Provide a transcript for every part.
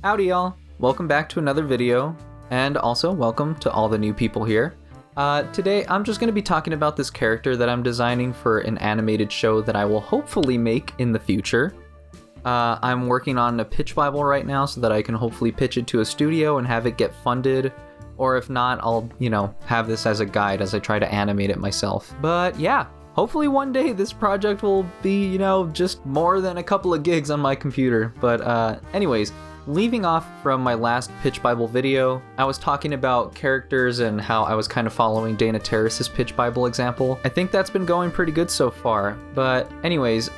Howdy y'all, welcome back to another video, and also welcome to all the new people here. Today I'm just going to be talking about this character that I'm designing for an animated show that I will hopefully make in the future. I'm working on a pitch Bible right now so that I can hopefully pitch it to a studio and have it get funded, or if not, I'll, have this as a guide as I try to animate it myself. But yeah, hopefully one day this project will be, just more than a couple of gigs on my computer. But anyways, leaving off from my last Pitch Bible video, I was talking about characters and how I was kind of following Dana Terrace's Pitch Bible example. I think that's been going pretty good so far, but anyways,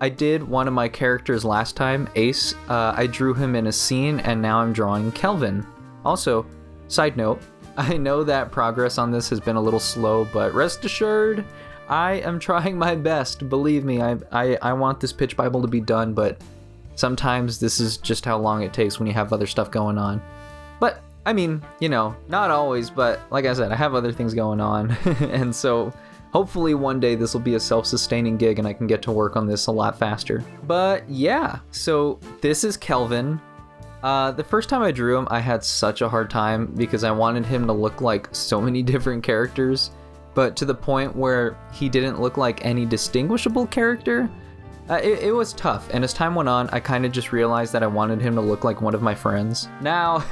I did one of my characters last time, Ace. I drew him in a scene, and now I'm drawing Kelvin. Also, side note, I know that progress on this has been a little slow, but rest assured, I am trying my best. Believe me, I want this Pitch Bible to be done, but sometimes this is just how long it takes when you have other stuff going on. But, I mean, not always, but like I said, I have other things going on. And so, hopefully one day this will be a self-sustaining gig and I can get to work on this a lot faster. But yeah, so this is Kelvin. The first time I drew him, I had such a hard time because I wanted him to look like so many different characters, but to the point where he didn't look like any distinguishable character. It was tough, and as time went on, I kind of just realized that I wanted him to look like one of my friends. Now,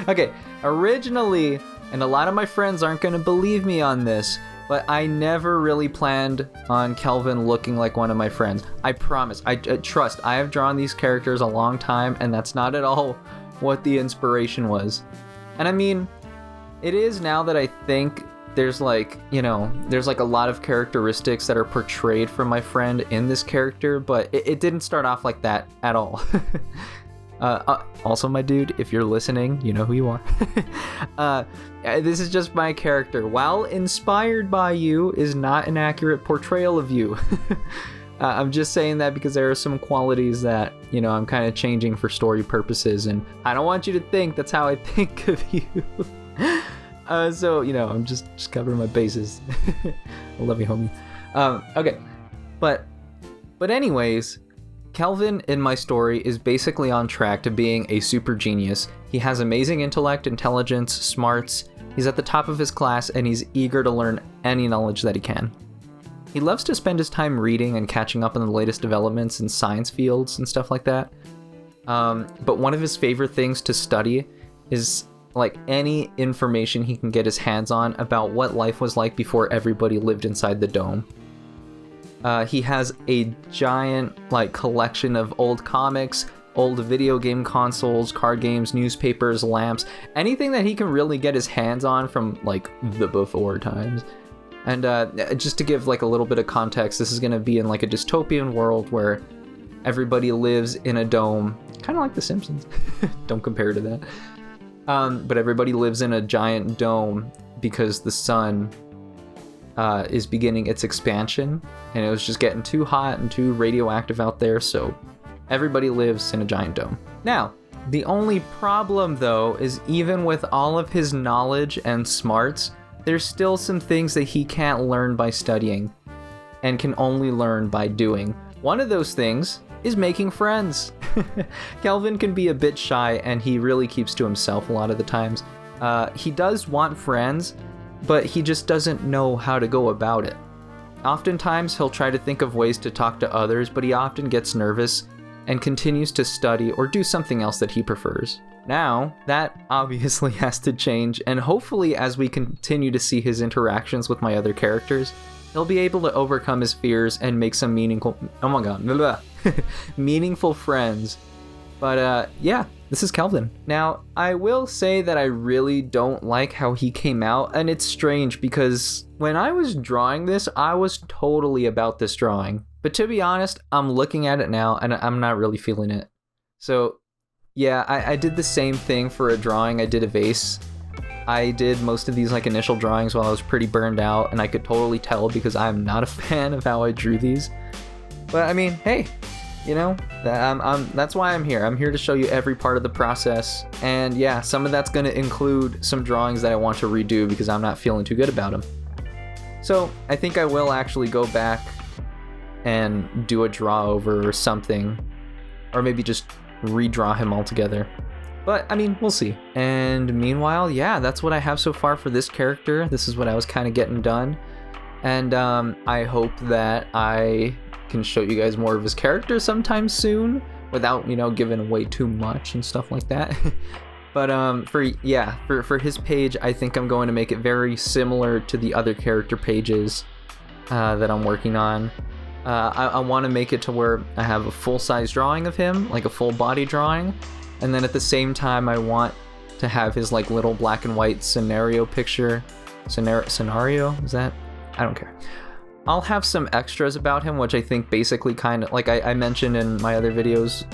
okay, originally, and a lot of my friends aren't going to believe me on this, but I never really planned on Kelvin looking like one of my friends. I promise, I trust, I have drawn these characters a long time, and that's not at all what the inspiration was. And I mean, it is now that I think there's like a lot of characteristics that are portrayed from my friend in this character, but it didn't start off like that at all. Also, my dude, if you're listening, you know who you are. This is just my character. While inspired by you, is not an accurate portrayal of you. I'm just saying that because there are some qualities that, I'm kind of changing for story purposes, and I don't want you to think that's how I think of you. So, I'm just covering my bases. I love you, homie. Okay, but anyways, Kelvin in my story is basically on track to being a super genius. He has amazing intellect, intelligence, smarts. He's at the top of his class, and he's eager to learn any knowledge that he can. He loves to spend his time reading and catching up on the latest developments in science fields and stuff like that. But one of his favorite things to study is like any information he can get his hands on about what life was like before everybody lived inside the dome. He has a giant collection of old comics, old video game consoles, card games, newspapers, lamps, anything that he can really get his hands on from the before times. And just to give a little bit of context, this is going to be in a dystopian world where everybody lives in a dome, kind of like The Simpsons. Don't compare to that. But everybody lives in a giant dome because the sun is beginning its expansion, and it was just getting too hot and too radioactive out there, so everybody lives in a giant dome. Now, the only problem though is even with all of his knowledge and smarts, there's still some things that he can't learn by studying and can only learn by doing. One of those things is making friends. Kelvin can be a bit shy, and he really keeps to himself a lot of the times. He does want friends, but he just doesn't know how to go about it. Oftentimes he'll try to think of ways to talk to others, but he often gets nervous and continues to study or do something else that he prefers. Now, that obviously has to change, and hopefully as we continue to see his interactions with my other characters, he'll be able to overcome his fears and make some meaningful friends. But yeah, this is Kelvin. Now, I will say that I really don't like how he came out, and it's strange because when I was drawing this, I was totally about this drawing. But to be honest, I'm looking at it now and I'm not really feeling it. So yeah, I did the same thing for a drawing I did of Ace. I did most of these initial drawings while I was pretty burned out, and I could totally tell because I'm not a fan of how I drew these. But I mean, hey, that's why I'm here. I'm here to show you every part of the process, and yeah, some of that's going to include some drawings that I want to redo because I'm not feeling too good about them. So I think I will actually go back and do a draw over or something, or maybe just redraw him altogether. But, I mean, we'll see. And meanwhile, yeah, that's what I have so far for this character. This is what I was kind of getting done. And I hope that I can show you guys more of his character sometime soon without, you know, giving away too much and stuff like that. But for his page, I think I'm going to make it very similar to the other character pages that I'm working on. I want to make it to where I have a full-size drawing of him, like a full body drawing. And then at the same time, I want to have his like little black and white scenario picture. Scenario? Is that? I don't care. I'll have some extras about him, which I think basically kind of, like I mentioned in my other videos,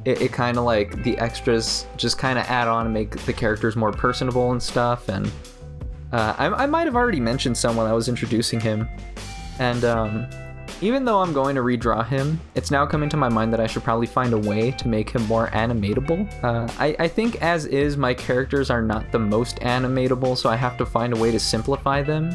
it kind of like the extras just kind of add on and make the characters more personable and stuff. And I might have already mentioned some when I was introducing him. And even though I'm going to redraw him, it's now coming to my mind that I should probably find a way to make him more animatable. I think as is, my characters are not the most animatable, so I have to find a way to simplify them.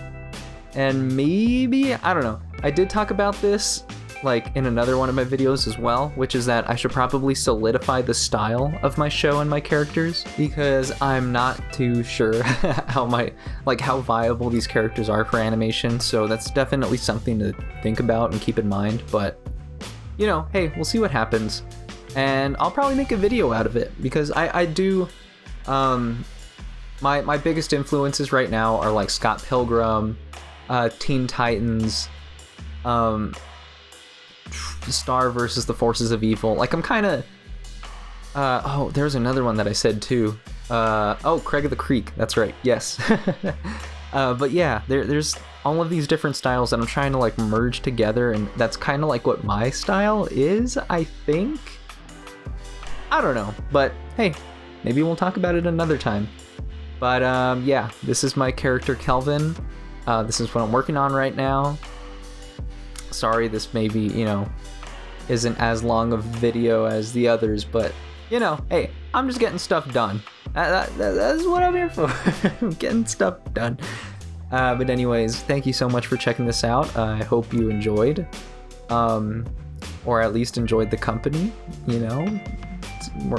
And maybe, I don't know, I did talk about this like in another one of my videos as well, which is that I should probably solidify the style of my show and my characters, because I'm not too sure how viable these characters are for animation. So that's definitely something to think about and keep in mind. But you know, hey, we'll see what happens, and I'll probably make a video out of it, because I do my biggest influences right now are like Scott Pilgrim, Teen Titans, Star versus the Forces of Evil. Like, I'm kind of oh, there's another one that I said too. Oh, Craig of the Creek, that's right, yes. But yeah, there's all of these different styles that I'm trying to like merge together, and that's kind of like what my style is, I think. I don't know, but hey, maybe we'll talk about it another time. But yeah, this is my character Kelvin. This is what I'm working on right now. Sorry, this maybe, you know, isn't as long of a video as the others, but you know, hey, I'm just getting stuff done. That's what I'm here for. I'm getting stuff done. But anyways, thank you so much for checking this out. I hope you enjoyed, or at least enjoyed the company. You know,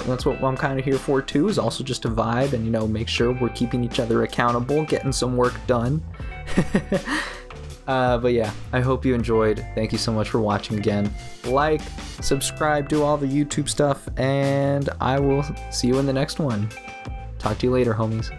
that's what I'm kind of here for too, is also just to vibe and, you know, make sure we're keeping each other accountable, getting some work done. But yeah, I hope you enjoyed. Thank you so much for watching again. Like, subscribe, do all the YouTube stuff, and I will see you in the next one. Talk to you later, homies.